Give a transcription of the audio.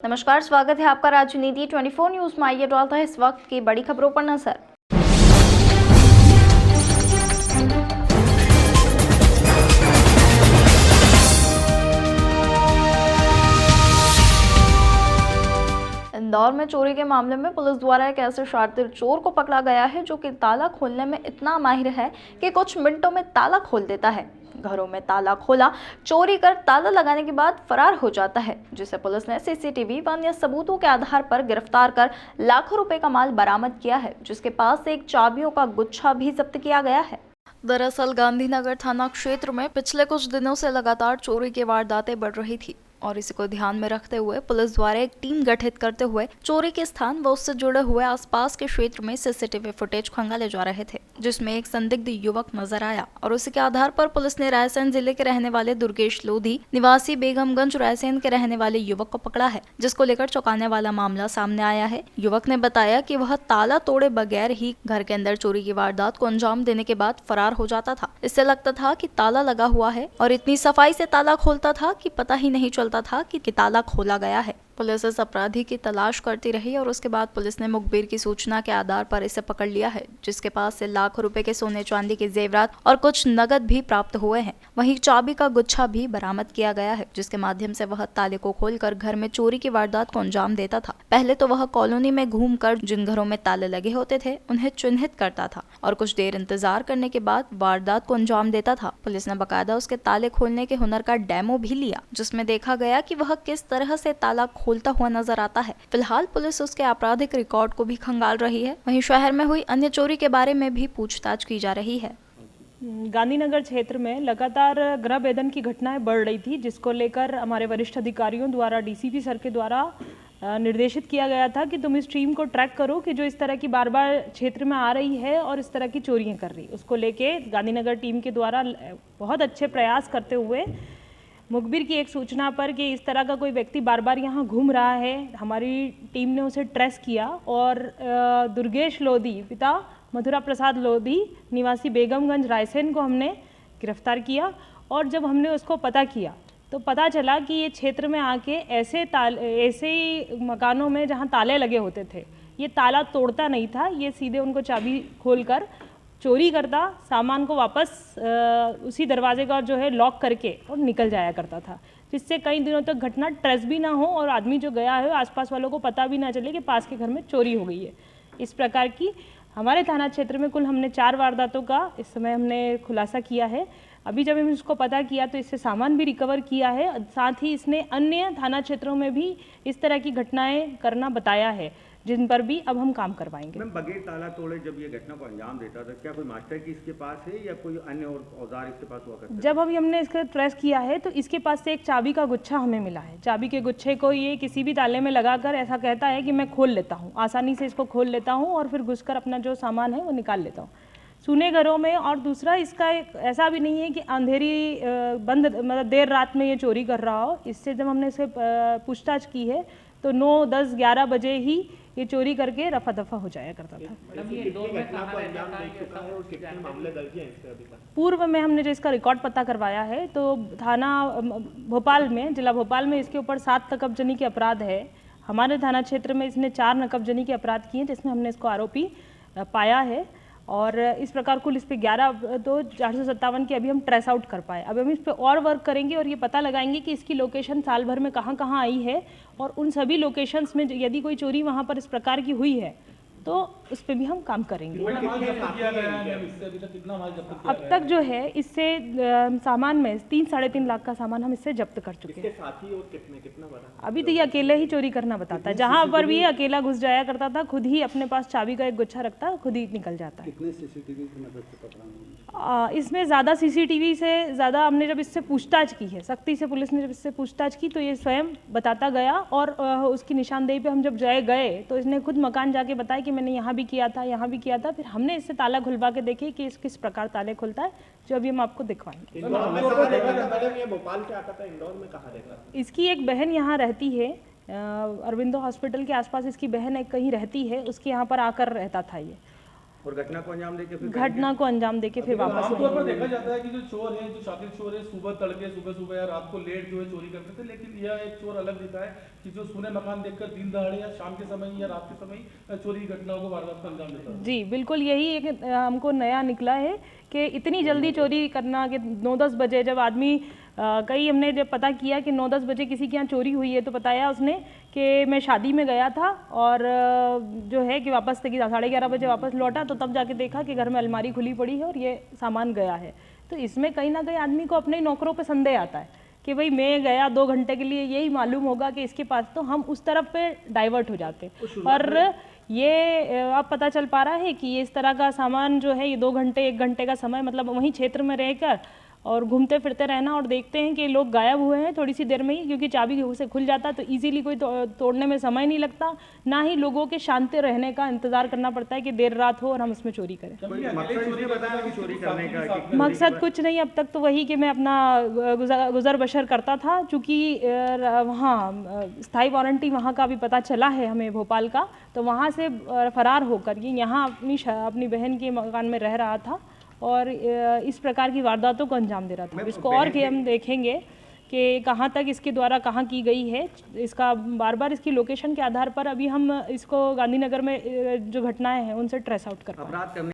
नमस्कार, स्वागत है आपका राजनीति 24 न्यूज में। आइए डालता है इस वक्त की बड़ी खबरों पर नजर। इंदौर में चोरी के मामले में पुलिस द्वारा एक ऐसे शातिर चोर को पकड़ा गया है जो कि ताला खोलने में इतना माहिर है कि कुछ मिनटों में ताला खोल देता है। घरों में ताला खोला, चोरी कर ताला लगाने के बाद फरार हो जाता है, जिसे पुलिस ने सीसीटीवी व अन्य सबूतों के आधार पर गिरफ्तार कर लाखों रुपए का माल बरामद किया है, जिसके पास से एक चाबियों का गुच्छा भी जब्त किया गया है। दरअसल गांधीनगर थाना क्षेत्र में पिछले कुछ दिनों से लगातार चोरी की वारदातें बढ़ रही थी और इसी को ध्यान में रखते हुए पुलिस द्वारा एक टीम गठित करते हुए चोरी के स्थान व उससे जुड़े हुए आसपास के क्षेत्र में सीसीटीवी फुटेज खंगाले जा रहे थे, जिसमें एक संदिग्ध युवक नजर आया और उसी के आधार पर पुलिस ने रायसेन जिले के रहने वाले दुर्गेश लोधी निवासी बेगमगंज रायसेन के रहने वाले युवक को पकड़ा है, जिसको लेकर चौंकाने वाला मामला सामने आया है। युवक ने बताया कि वह ताला तोड़े बगैर ही घर के अंदर चोरी की वारदात को अंजाम देने के बाद फरार हो जाता था। इससे लगता था कि ताला लगा हुआ है और इतनी सफाई से ताला खोलता था कि पता ही नहीं चलता था कि ताला खोला गया है। पुलिस इस अपराधी की तलाश करती रही और उसके बाद पुलिस ने मुखबिर की सूचना के आधार पर इसे पकड़ लिया है, जिसके पास से लाखों रुपए के सोने चांदी के जेवरात और कुछ नगद भी प्राप्त हुए हैं। वहीं चाबी का गुच्छा भी बरामद किया गया है, जिसके माध्यम से वह ताले को खोलकर घर में चोरी की वारदात को अंजाम देता था। पहले तो वह कॉलोनी में घूमकर जिन घरों में ताले लगे होते थे उन्हें चिन्हित करता था और कुछ देर इंतजार करने के बाद वारदात को अंजाम देता था। पुलिस ने बकायदा उसके ताले खोलने के हुनर का डेमो भी लिया, जिसमें देखा गया कि वह किस तरह से ताला खोलता हुआ नजर आता है। फिलहाल पुलिस उसके आपराधिक रिकॉर्ड को भी खंगाल रही है। वहीं शहर में हुई अन्य चोरी के बारे में भी पूछताछ की जा रही है। गांधीनगर क्षेत्र में लगातार गृह भेदन की घटनाएं बढ़ रही थी, जिसको लेकर हमारे वरिष्ठ अधिकारियों द्वारा डीसीपी सर के द्वारा निर्देशित किया गया था कि तुम इस टीम को ट्रैक करो कि जो इस तरह की बार बार क्षेत्र में आ रही है और इस तरह की चोरियां कर रही है। उसको लेके गांधीनगर टीम के द्वारा बहुत अच्छे प्रयास करते हुए मुखबिर की एक सूचना पर कि इस तरह का कोई व्यक्ति बार बार यहाँ घूम रहा है, हमारी टीम ने उसे ट्रेस किया और दुर्गेश लोधी पिता मथुरा प्रसाद लोधी निवासी बेगमगंज रायसेन को हमने गिरफ्तार किया। और जब हमने उसको पता किया तो पता चला कि ये क्षेत्र में आके ऐसे ही मकानों में जहाँ ताले लगे होते थे, ये ताला तोड़ता नहीं था, ये सीधे उनको चाबी खोलकर चोरी करता, सामान को वापस उसी दरवाजे का जो है लॉक करके और निकल जाया करता था, जिससे कई दिनों तक घटना ट्रेस भी ना हो और आदमी जो गया है आसपास वालों को पता भी ना चले कि पास के घर में चोरी हो गई है। इस प्रकार की हमारे थाना क्षेत्र में कुल हमने 4 वारदातों का इस समय हमने खुलासा किया है। अभी जब हमने इसको पता किया तो इससे सामान भी रिकवर किया है, साथ ही इसने अन्य थाना क्षेत्रों में भी इस तरह की घटनाएं करना बताया है, जिन पर भी अब हम काम करवाएंगे। मैम, बगैर ताला तोड़े जब ये घटना को अंजाम देता था, क्या कोई मास्टर की इसके पास है या कोई अन्य औजार इसके पास हुआ करता है? जब अभी हमने इसका ट्रेस किया है तो इसके पास से एक चाबी का गुच्छा हमें मिला है। चाबी के गुच्छे को ये किसी भी ताले में लगाकर ऐसा कहता है कि मैं खोल लेता हूँ, आसानी से इसको खोल लेता हूँ और फिर घुसकर अपना जो सामान है वो निकाल लेता हूँ सूने घरों में। और दूसरा, इसका एक ऐसा भी नहीं है कि अंधेरी बंद मतलब देर रात में ये चोरी कर रहा हो। इससे जब हमने इसे पूछताछ की है तो 9, 10, 11 बजे ही ये चोरी करके रफा दफा हो जाया करता था। पूर्व में हमने जो इसका रिकॉर्ड पता करवाया है तो थाना भोपाल में, जिला भोपाल में इसके ऊपर 7 नकबजनी के अपराध है। हमारे थाना क्षेत्र में इसने 4 नकबजनी के अपराध किए, जिसमें हमने इसको आरोपी पाया है और इस प्रकार कुल इस पे 11 तो 457 की अभी हम ट्रेस आउट कर पाए। अब हम इस पे और वर्क करेंगे और ये पता लगाएंगे कि इसकी लोकेशन साल भर में कहाँ कहाँ आई है और उन सभी लोकेशंस में यदि कोई चोरी वहाँ पर इस प्रकार की हुई है तो उस पर भी हम काम करेंगे। अब तक जो है इससे सामान में 3-3.5 लाख का सामान हम इससे जब्त कर चुके हैं। साथी और कितना बड़ा? अभी तो ये अकेले ही चोरी करना बताता है, जहाँ पर भी ये अकेला घुस जाया करता था, खुद ही अपने पास चाबी का एक गुच्छा रखता, खुद ही निकल जाता है। कितने सीसीटीवी की मदद से पकड़ा? इसमें ज़्यादा सीसीटीवी से ज़्यादा हमने जब इससे पूछताछ की है, सख्ती से पुलिस ने जब इससे पूछताछ की तो ये स्वयं बताता गया और उसकी निशानदेही पे हम जब गए तो इसने खुद मकान जाके बताया कि मैंने यहाँ भी किया था, यहाँ भी किया था। फिर हमने इससे ताला खुलवा के देखे कि किस प्रकार ताले खुलता है, जो अभी हम आपको दिखवाएंगे। भोपाल से आता था, इंदौर में कहाँ रहता था? इसकी एक बहन यहाँ रहती है, अरविंदो हॉस्पिटल के आसपास इसकी बहन एक कहीं रहती है, उसके यहाँ पर आकर रहता था ये। और घटना को अंजाम देके फिर घटना को अंजाम देके फिर वापस आमतौर पर देखा जाता है कि जो चोर हैं, जो शातिर चोर है, सुबह तड़के सुबह या रात को लेट जो है चोरी करते थे, लेकिन यह एक चोर अलग दिखा है कि जो सुने मकान देखकर दिन दहाड़े या शाम के समय या रात के समय चोरी की घटनाओं को वारदात को अंजाम देता है। जी बिल्कुल, यही एक हमको नया निकला है कि इतनी जल्दी चोरी करना कि 9-10 बजे जब आदमी कई हमने जब पता किया कि 9-10 बजे किसी के यहाँ चोरी हुई है तो बताया उसने कि मैं शादी में गया था और जो है कि वापस से 11:30 बजे वापस लौटा तो तब जाके देखा कि घर में अलमारी खुली पड़ी है और ये सामान गया है। तो इसमें कहीं ना कहीं आदमी को अपने ही नौकरों पे संदेह आता है कि भाई मैं गया 2 घंटे के लिए, यही मालूम होगा कि इसके पास, तो हम उस तरफ पे डाइवर्ट हो जाते हैं। और ये अब पता चल पा रहा है कि ये इस तरह का सामान जो है ये 2 घंटे 1 घंटे का समय मतलब वहीं क्षेत्र में रहकर और घूमते फिरते रहना और देखते हैं कि लोग गायब हुए हैं थोड़ी सी देर में ही, क्योंकि चाबी से खुल जाता तो इजीली कोई तोड़ने में समय नहीं लगता, ना ही लोगों के शांति रहने का इंतजार करना पड़ता है कि देर रात हो और हम उसमें चोरी करें। मकसद कुछ नहीं, अब तक तो वही कि मैं अपना गुजर बसर करता था, चूँकि वहाँ स्थायी वारंटी वहाँ का भी पता चला है हमें भोपाल का, तो वहाँ से फरार होकर ये यहाँ अपनी बहन के मकान में रह रहा था और इस प्रकार की वारदातों को अंजाम दे रहा था। इसको और कि हम देखेंगे कि कहाँ तक इसके द्वारा कहाँ की गई है, इसका बार बार इसकी लोकेशन के आधार पर अभी हम इसको गांधीनगर में जो घटनाएं हैं उनसे ट्रेस आउट कर पाएं।